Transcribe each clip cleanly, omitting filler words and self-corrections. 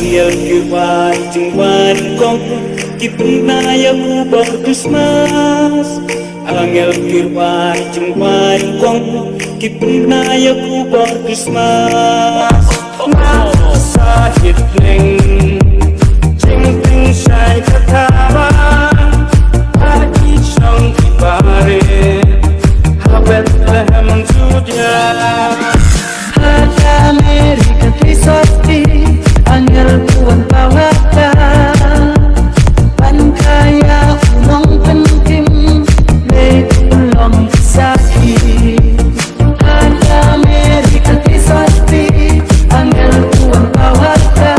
Angel kiwai jengwan kong Kipnaya ku berdusmas Angel kiwai jengwan kong Kipnaya ku berdusmas Sahid ning Jeng ting syai katara Aki syong kibare Habet lehem judia Hada Amerika Trisakti Angel kuan pawata Pankaya unong penting Lei ulong kisaki Hada Amerika Trisakti Angel kuan pawata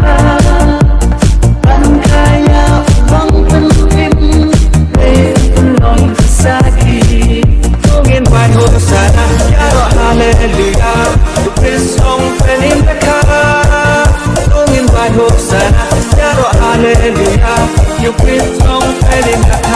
Pankaya unong penting Lei ulong kisaki Tungin bai hosana Yaro hallelujah Krisong penimaka Tungin bai hosana Yaro hallelujah Krisong penimaka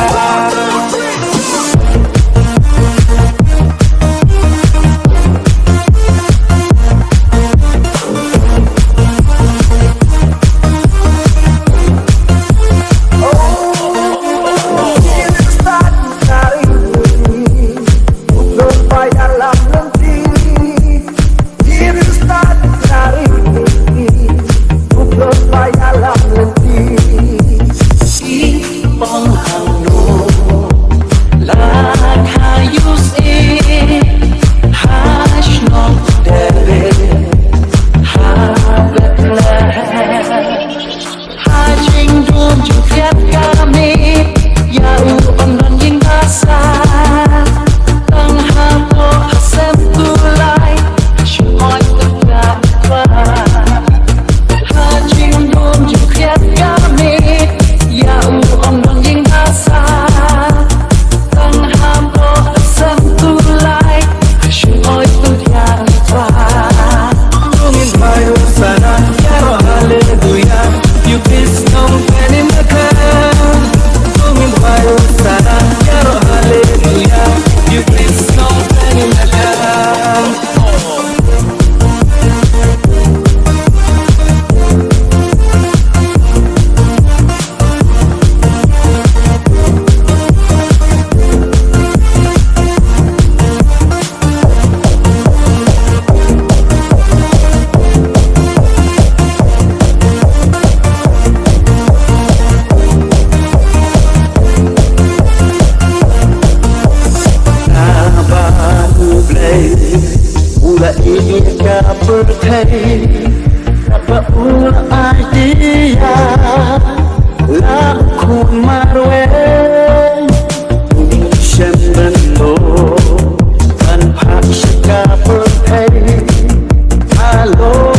Ika berkait Apa ulah idea Lakun marwe Mission bendo Tanpa syaka berkait Halo